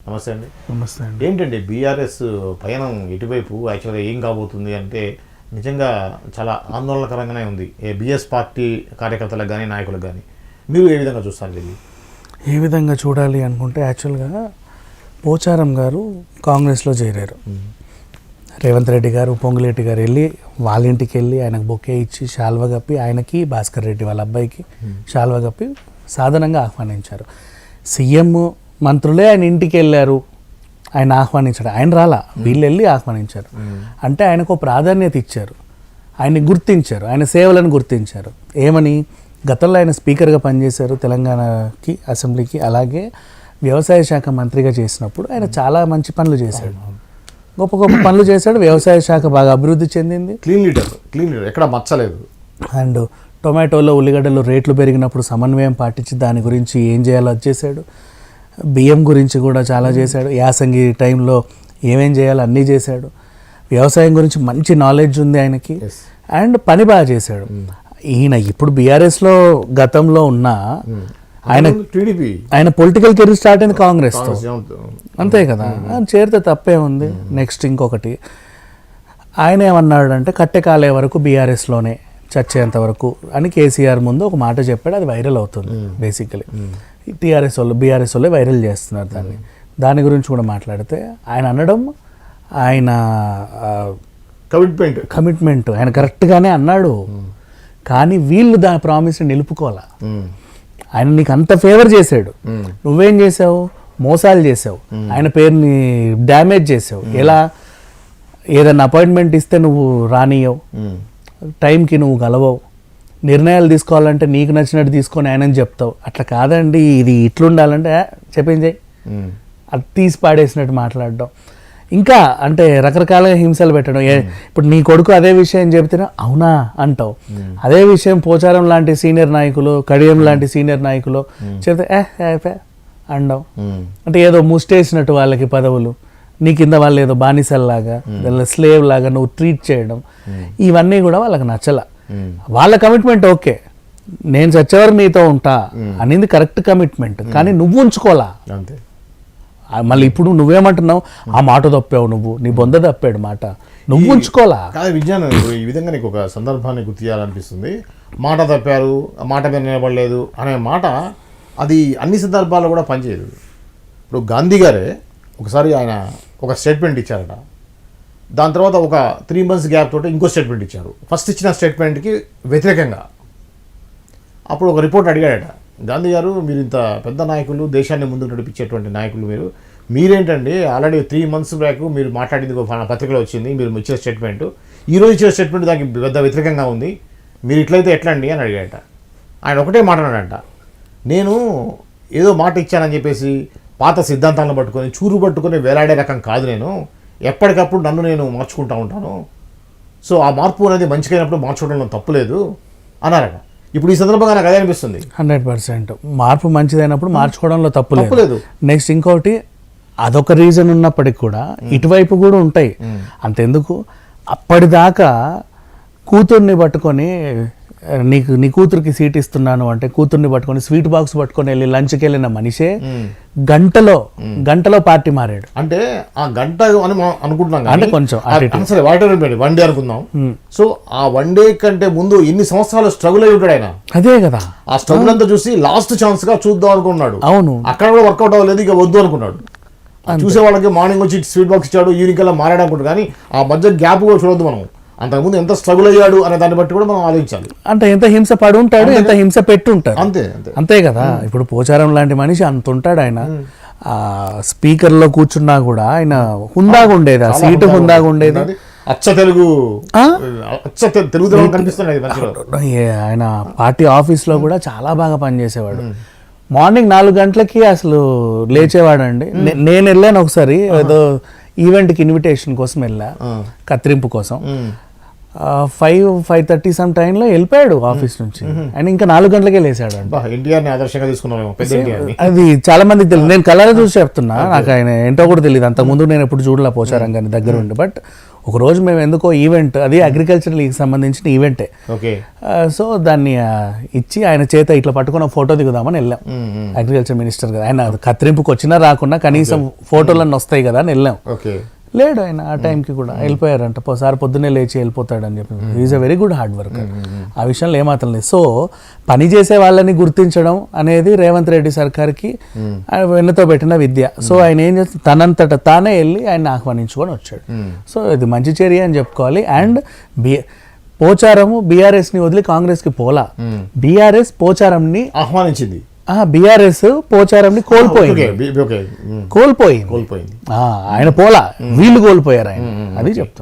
నమస్తే అండి. నమస్తే అండి. ఏంటండి బీఆర్ఎస్ పయనం ఎటువైపు యాక్చువల్గా ఏం కాబోతుంది అంటే నిజంగా చాలా ఆందోళనకరంగానే ఉంది. బీఎస్ పార్టీ కార్యకర్తలకు కానీ నాయకులకు కానీ మీరు ఏ విధంగా చూస్తారు ఇది? ఏ విధంగా చూడాలి అనుకుంటే యాక్చువల్గా పోచారం గారు కాంగ్రెస్లో చేరారు. రేవంత్ రెడ్డి గారు పొంగులేటి గారు వెళ్ళి వాళ్ళ ఇంటికి వెళ్ళి ఆయనకు బొకే ఇచ్చి శాల్వ కప్పి ఆయనకి భాస్కర్ రెడ్డి వాళ్ళ అబ్బాయికి శాల్వ కప్పి సాధారణంగా ఆహ్వానించారు. సీఎం మంత్రులే ఆయన ఇంటికి వెళ్ళారు, ఆయన ఆహ్వానించాడు. ఆయన రాలా, వీళ్ళు వెళ్ళి ఆహ్వానించారు. అంటే ఆయనకు ప్రాధాన్యత ఇచ్చారు, ఆయన్ని గుర్తించారు, ఆయన సేవలను గుర్తించారు. ఏమని, గతంలో ఆయన స్పీకర్గా పనిచేశారు తెలంగాణకి అసెంబ్లీకి, అలాగే వ్యవసాయ శాఖ మంత్రిగా చేసినప్పుడు ఆయన చాలా మంచి పనులు చేశాడు, గొప్ప గొప్ప పనులు చేశాడు. వ్యవసాయ శాఖ బాగా అభివృద్ధి చెందింది. క్లీన్ లీడర్ ఎక్కడ మచ్చలేదు. అండ్ టొమాటోలో ఉల్లిగడ్డలు రేట్లు పెరిగినప్పుడు సమన్వయం పాటించి దాని గురించి ఏం చేయాలో అది చేశాడు. బియ్యం గురించి కూడా చాలా చేశాడు. యాసంగి టైంలో ఏమేం చేయాలో అన్నీ చేశాడు. వ్యవసాయం గురించి మంచి నాలెడ్జ్ ఉంది ఆయనకి. అండ్ పని బాగా చేశాడు. ఈయన ఇప్పుడు బీఆర్ఎస్లో గతంలో ఉన్న ఆయన పొలిటికల్ కెరీర్ స్టార్ట్ అయింది కాంగ్రెస్తో, అంతే కదా. చేరితే తప్పే ఉంది. నెక్స్ట్ ఇంకొకటి ఆయన ఏమన్నాడు అంటే కట్టెకాలే వరకు బీఆర్ఎస్లోనే చచ్చేంత వరకు అని కేసీఆర్ ముందు ఒక మాట చెప్పాడు. అది వైరల్ అవుతుంది. బేసికలీ టీఆర్ఎస్ వాళ్ళు బీఆర్ఎస్ వాళ్ళే వైరల్ చేస్తున్నారు దాన్ని. దాని గురించి కూడా మాట్లాడితే ఆయన అనడం, ఆయన కమిట్మెంట్ ఆయన కరెక్ట్గానే అన్నాడు. కానీ వీళ్ళు దాని ప్రామిస్ని నిలుపుకోవాలా. ఆయన నీకు అంత ఫేవర్ చేశాడు, నువ్వేం చేసావు? మోసాలు చేసావు, ఆయన పేరుని డ్యామేజ్ చేసావు. ఎలా? ఏదైనా అపాయింట్మెంట్ ఇస్తే నువ్వు రానియవు, టైంకి నువ్వు గలవవు, నిర్ణయాలు తీసుకోవాలంటే నీకు నచ్చినట్టు తీసుకొని ఆయనని చెప్తావు. అట్లా కాదండి, ఇది ఇట్లుండాలంటే చెప్పింది అది తీసి పాడేసినట్టు మాట్లాడడం. ఇంకా అంటే రకరకాలుగా హింసలు పెట్టడం. ఇప్పుడు నీ కొడుకు అదే విషయం చెబితేనే అవునా అంటావు. అదే విషయం పోచారం లాంటి సీనియర్ నాయకులు, కడియం లాంటి సీనియర్ నాయకులు చెబితే అండవు. అంటే ఏదో ముస్టేసినట్టు వాళ్ళకి పదవులు, నీ కింద వాళ్ళు ఏదో బానిసల్లాగా స్లేవ్ లాగా నువ్వు ట్రీట్ చేయడం, ఇవన్నీ కూడా వాళ్ళకి నచ్చల. వాళ్ళ కమిట్మెంట్ ఓకే, నేను చచ్చేవారు నీతో ఉంటా అనేది కరెక్ట్ కమిట్మెంట్, కానీ నువ్వు ఉంచుకోవాలా. అంతే. మళ్ళీ ఇప్పుడు నువ్వేమంటున్నావు, ఆ మాట తప్పావు నువ్వు, నీ బొంద తప్పాడు మాట, నువ్వు ఉంచుకోవాలా. కానీ విజ్ఞానం ఈ విధంగా నీకు ఒక సందర్భాన్ని గుర్తు చేయాలనిపిస్తుంది. మాట తప్పారు, మాట మీద నిలబడలేదు అనే మాట అది అన్ని సందర్భాల్లో కూడా పనిచేయదు. ఇప్పుడు గాంధీ గారే ఒకసారి ఆయన ఒక స్టేట్మెంట్ ఇచ్చారట. దాని తర్వాత ఒక 3 months గ్యాప్ తోటి ఇంకో స్టేట్మెంట్ ఇచ్చారు. ఫస్ట్ ఇచ్చిన స్టేట్మెంట్కి వ్యతిరేకంగా. అప్పుడు ఒక రిపోర్ట్ అడిగాడట, గాంధీ గారు మీరు ఇంత పెద్ద నాయకులు, దేశాన్ని ముందుకు నడిపించేటువంటి నాయకులు, మీరేంటండి ఆల్రెడీ 3 months బ్యాక్ మీరు మాట్లాడింది పత్రికలో వచ్చింది, మీరు ఇచ్చిన స్టేట్మెంట్, ఈరోజు ఇచ్చిన స్టేట్మెంట్ దానికి పెద్ద వ్యతిరేకంగా ఉంది, మీరు ఇట్లయితే ఎట్లా అండి అని అడిగాడట. ఆయన ఒకటే మాట్లాడాడంట, నేను ఏదో మాట ఇచ్చానని చెప్పేసి పాత సిద్ధాంతాలను పట్టుకొని చూరు పట్టుకొని వేలాడే రకం కాదు, నేను ఎప్పటికప్పుడు నన్ను నేను మార్చుకుంటూ ఉంటాను. సో ఆ మార్పు అనేది మంచికైనప్పుడు మార్చుకోవడంలో తప్పులేదు అన్నారట. ఇప్పుడు ఈ సందర్భంగా నాకు అదే అనిపిస్తుంది. 100% మార్పు మంచిదైనప్పుడు మార్చుకోవడంలో తప్పులేదు. నెక్స్ట్ ఇంకోటి, అదొక రీజన్ ఉన్నప్పటికి కూడా ఇటువైపు కూడా ఉంటాయి. అంతెందుకు, అప్పటిదాకా కూతుర్ని పట్టుకొని నీ కూతురికి సీట్ ఇస్తున్నాను అంటే కూతుర్ని పట్టుకొని స్వీట్ బాక్స్ పట్టుకొని వెళ్ళి లంచ్కి వెళ్ళిన మనిషే గంటలో పార్టీ మారాడు. అంటే ఆ గంట అని అనుకుంటున్నాం అంటే కొంచెం సరే వన్ డే అనుకుందాం. సో ఆ 1 day కంటే ముందు ఎన్ని సంవత్సరాలు స్ట్రగుల్ అయి ఉంటాడు ఆయన. అదే కదా, ఆ స్ట్రగుల్ అంతా చూసి లాస్ట్ ఛాన్స్ గా చూద్దాం అనుకున్నాడు. అవును, అక్కడ కూడా వర్కౌట్ అవ్వలేదు, ఇక వద్దు అనుకున్నాడు. చూసే వాళ్ళకి మార్నింగ్ వచ్చి స్వీట్ బాక్స్ ఇచ్చాడు, ఈవినింగ్ కల్లా మారాడు అనుకుంటాడు. కానీ ఆ మధ్య గ్యాప్ కూడా చూడొద్దు మనం. అంతకుముందు ఎంత స్ట్రగుల్ అయ్యాడు అనే దాన్ని బట్టి కూడా మనం ఆలోచించాలి. అంటే ఎంత హింస పడి ఉంటాడు, ఎంత హింస పెట్టి ఉంటాడు. అంతే కదా. ఇప్పుడు పోచారం లాంటి మనిషి అంత ఉంటాడు. ఆయన స్పీకర్లో కూర్చున్నా కూడా ఆయన హుందాగా ఉండేది, ఆ సీటు హుందాగా ఉండేది. ఆయన పార్టీ ఆఫీస్లో కూడా చాలా బాగా పనిచేసేవాడు. మార్నింగ్ 4 గంటలకి అసలు లేచేవాడండి. నేను వెళ్ళాను ఒకసారి, ఏదో ఈవెంట్కి ఇన్విటేషన్ కోసం వెళ్ళా, కత్తిరింపు కోసం. 5:30 సమ్ టైంలో వెళ్ళిపోయాడు ఆఫీస్ నుంచి. ఆయన ఇంకా 4 గంటలకే లేసాడు. అది చాలా మందికి తెలియదు, నేను కలర్ చూసి చెప్తున్నా, నాకు ఆయన ఏంటో కూడా తెలియదు. అంతకుముందు నేను ఎప్పుడు చూడలే పోచారం కానీ దగ్గర ఉండి. బట్ ఒక రోజు మేము ఎందుకో ఈవెంట్, అది అగ్రికల్చర్కి సంబంధించిన ఈవెంటే. ఓకే. సో దాన్ని ఇచ్చి ఆయన చేత ఇట్లా పట్టుకున్న ఫోటో దిగుదామని వెళ్ళాం. అగ్రికల్చర్ మినిస్టర్ కదా ఆయన, కత్తిరింపుకి వచ్చినా రాకున్నా కనీసం ఫోటోలన్నీ వస్తాయి కదా అని వెళ్ళాం. ఓకే. లేడు ఆయన ఆ టైంకి కూడా వెళ్ళిపోయారంట. సార్ పొద్దున్నే లేచి వెళ్ళిపోతాడని చెప్పి. Is a very good hard worker. ఆ విషయంలో ఏమాత్రం లేదు. సో పని చేసే వాళ్ళని గుర్తించడం అనేది రేవంత్ రెడ్డి సర్కార్కి వెన్నతో పెట్టిన విద్య. సో ఆయన ఏం చేస్తే తనంతట తానే వెళ్ళి ఆయన ఆహ్వానించుకొని వచ్చాడు. సో ఇది మంచి చర్య అని చెప్పుకోవాలి. అండ్ పోచారము బీఆర్ఎస్ని వదిలి కాంగ్రెస్కి పోలా, బీఆర్ఎస్ పోచారంని ఆహ్వానించింది. బీఆర్ఎస్ పోచారంని కోల్పోయింది. ఓకే. కోల్పోయింది. ఆయన పోలా, వీళ్ళు కోల్పోయారు ఆయన. అది చెప్తున్నా.